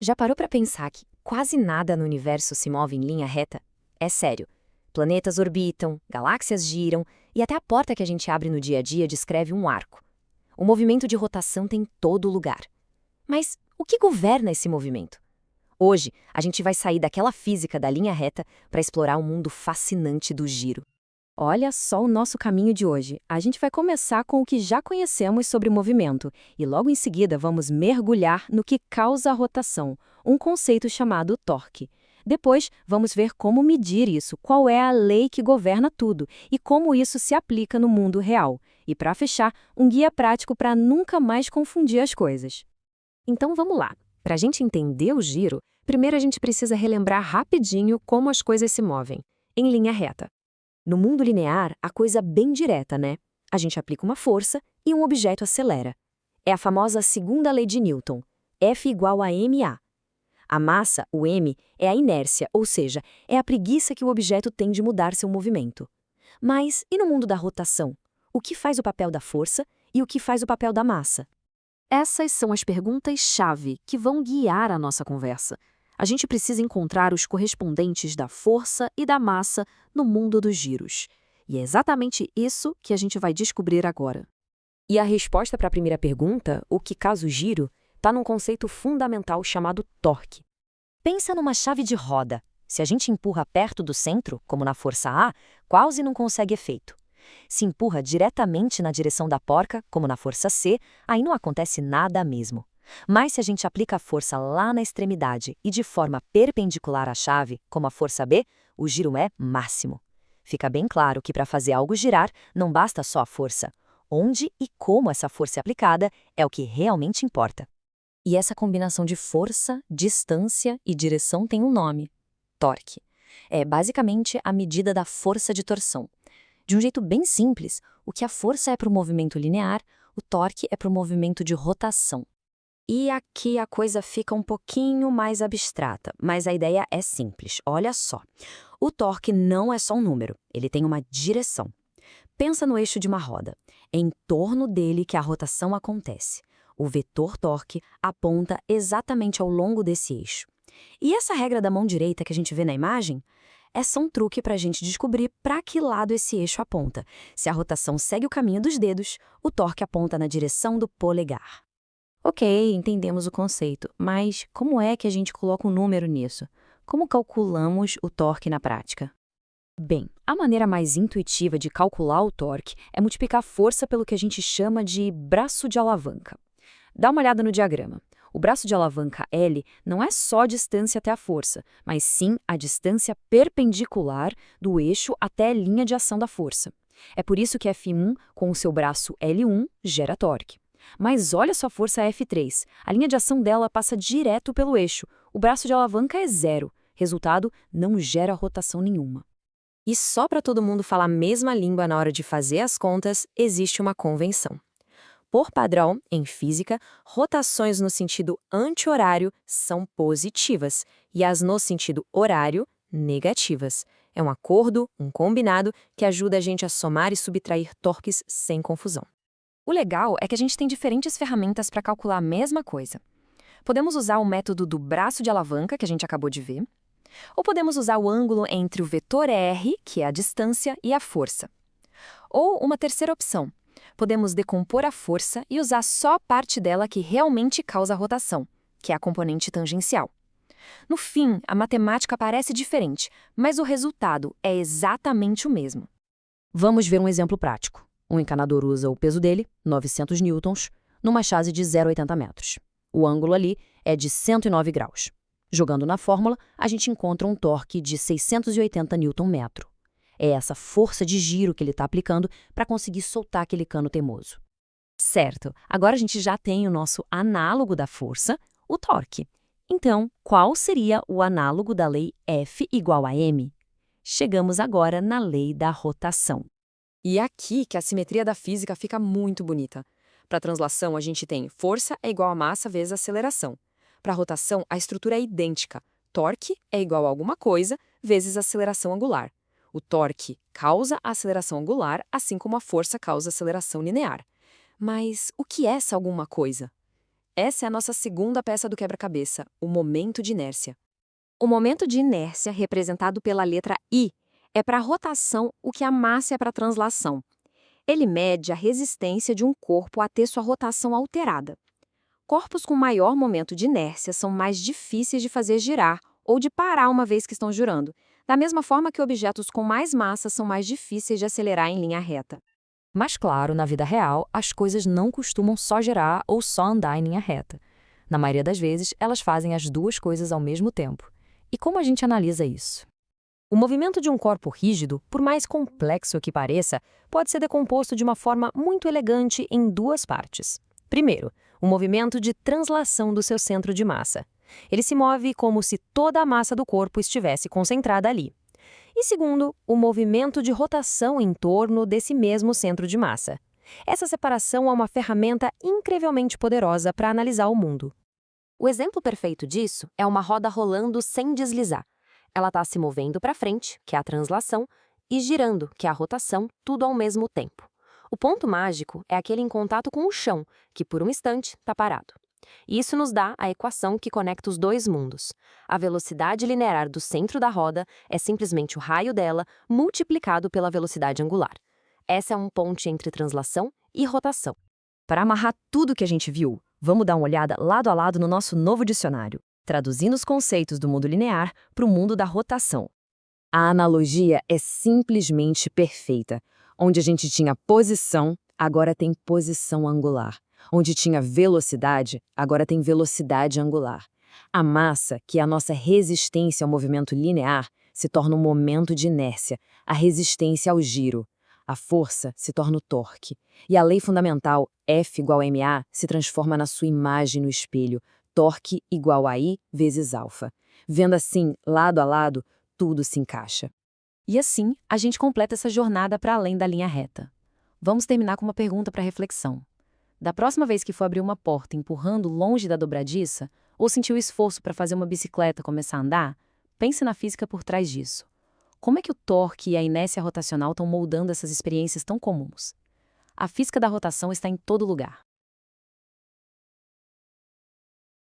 Já parou para pensar que quase nada no universo se move em linha reta? É sério. Planetas orbitam, galáxias giram e até a porta que a gente abre no dia a dia descreve um arco. O movimento de rotação tem todo lugar. Mas o que governa esse movimento? Hoje, a gente vai sair daquela física da linha reta para explorar o mundo fascinante do giro. Olha só o nosso caminho de hoje. A gente vai começar com o que já conhecemos sobre o movimento e logo em seguida vamos mergulhar no que causa a rotação, um conceito chamado torque. Depois, vamos ver como medir isso, qual é a lei que governa tudo e como isso se aplica no mundo real. E para fechar, um guia prático para nunca mais confundir as coisas. Então vamos lá. Para a gente entender o giro, primeiro a gente precisa relembrar rapidinho como as coisas se movem, em linha reta. No mundo linear, a coisa bem direta, né? A gente aplica uma força e um objeto acelera. É a famosa segunda lei de Newton, F igual a ma. A massa, o m, é a inércia, ou seja, é a preguiça que o objeto tem de mudar seu movimento. Mas e no mundo da rotação? O que faz o papel da força e o que faz o papel da massa? Essas são as perguntas-chave que vão guiar a nossa conversa. A gente precisa encontrar os correspondentes da força e da massa no mundo dos giros. E é exatamente isso que a gente vai descobrir agora. E a resposta para a primeira pergunta, o que causa o giro, está num conceito fundamental chamado torque. Pensa numa chave de roda. Se a gente empurra perto do centro, como na força A, quase não consegue efeito. Se empurra diretamente na direção da porca, como na força C, aí não acontece nada mesmo. Mas se a gente aplica a força lá na extremidade e de forma perpendicular à chave, como a força B, o giro é máximo. Fica bem claro que para fazer algo girar, não basta só a força. Onde e como essa força é aplicada é o que realmente importa. E essa combinação de força, distância e direção tem um nome: torque. É basicamente a medida da força de torção. De um jeito bem simples, o que a força é para o movimento linear, o torque é para o movimento de rotação. E aqui a coisa fica um pouquinho mais abstrata, mas a ideia é simples. Olha só. O torque não é só um número, ele tem uma direção. Pensa no eixo de uma roda. É em torno dele que a rotação acontece. O vetor torque aponta exatamente ao longo desse eixo. E essa regra da mão direita que a gente vê na imagem é só um truque para a gente descobrir para que lado esse eixo aponta. Se a rotação segue o caminho dos dedos, o torque aponta na direção do polegar. Ok, entendemos o conceito, mas como é que a gente coloca um número nisso? Como calculamos o torque na prática? Bem, a maneira mais intuitiva de calcular o torque é multiplicar a força pelo que a gente chama de braço de alavanca. Dá uma olhada no diagrama. O braço de alavanca L não é só a distância até a força, mas sim a distância perpendicular do eixo até a linha de ação da força. É por isso que F1, com o seu braço L1, gera torque. Mas olha só a força F3. A linha de ação dela passa direto pelo eixo. O braço de alavanca é zero. Resultado, não gera rotação nenhuma. E só para todo mundo falar a mesma língua na hora de fazer as contas, existe uma convenção. Por padrão, em física, rotações no sentido anti-horário são positivas e as no sentido horário, negativas. É um acordo, um combinado, que ajuda a gente a somar e subtrair torques sem confusão. O legal é que a gente tem diferentes ferramentas para calcular a mesma coisa. Podemos usar o método do braço de alavanca, que a gente acabou de ver, ou podemos usar o ângulo entre o vetor R, que é a distância, e a força. Ou uma terceira opção. Podemos decompor a força e usar só a parte dela que realmente causa a rotação, que é a componente tangencial. No fim, a matemática parece diferente, mas o resultado é exatamente o mesmo. Vamos ver um exemplo prático. Um encanador usa o peso dele, 900 newtons, numa chave de 0,80 metros. O ângulo ali é de 109 graus. Jogando na fórmula, a gente encontra um torque de 680 newton-metro. É essa força de giro que ele está aplicando para conseguir soltar aquele cano teimoso. Certo, agora a gente já tem o nosso análogo da força, o torque. Então, qual seria o análogo da lei F igual a m? Chegamos agora na lei da rotação. E é aqui que a simetria da física fica muito bonita. Para a translação, a gente tem força é igual a massa vezes aceleração. Para a rotação, a estrutura é idêntica. Torque é igual a alguma coisa vezes aceleração angular. O torque causa a aceleração angular, assim como a força causa a aceleração linear. Mas o que é essa alguma coisa? Essa é a nossa segunda peça do quebra-cabeça, o momento de inércia. O momento de inércia, representado pela letra I, é para a rotação o que a massa é para a translação. Ele mede a resistência de um corpo a ter sua rotação alterada. Corpos com maior momento de inércia são mais difíceis de fazer girar ou de parar uma vez que estão girando, da mesma forma que objetos com mais massa são mais difíceis de acelerar em linha reta. Mas claro, na vida real, as coisas não costumam só girar ou só andar em linha reta. Na maioria das vezes, elas fazem as duas coisas ao mesmo tempo. E como a gente analisa isso? O movimento de um corpo rígido, por mais complexo que pareça, pode ser decomposto de uma forma muito elegante em duas partes. Primeiro, o movimento de translação do seu centro de massa. Ele se move como se toda a massa do corpo estivesse concentrada ali. E segundo, o movimento de rotação em torno desse mesmo centro de massa. Essa separação é uma ferramenta incrivelmente poderosa para analisar o mundo. O exemplo perfeito disso é uma roda rolando sem deslizar. Ela está se movendo para frente, que é a translação, e girando, que é a rotação, tudo ao mesmo tempo. O ponto mágico é aquele em contato com o chão, que por um instante está parado. E isso nos dá a equação que conecta os dois mundos. A velocidade linear do centro da roda é simplesmente o raio dela multiplicado pela velocidade angular. Essa é uma ponte entre translação e rotação. Para amarrar tudo que a gente viu, vamos dar uma olhada lado a lado no nosso novo dicionário, traduzindo os conceitos do mundo linear para o mundo da rotação. A analogia é simplesmente perfeita. Onde a gente tinha posição, agora tem posição angular. Onde tinha velocidade, agora tem velocidade angular. A massa, que é a nossa resistência ao movimento linear, se torna um momento de inércia, a resistência ao giro. A força se torna o torque. E a lei fundamental, F igual a ma, se transforma na sua imagem no espelho, torque igual a I vezes alfa. Vendo assim, lado a lado, tudo se encaixa. E assim, a gente completa essa jornada para além da linha reta. Vamos terminar com uma pergunta para reflexão. Da próxima vez que for abrir uma porta empurrando longe da dobradiça, ou sentir o esforço para fazer uma bicicleta começar a andar, pense na física por trás disso. Como é que o torque e a inércia rotacional estão moldando essas experiências tão comuns? A física da rotação está em todo lugar.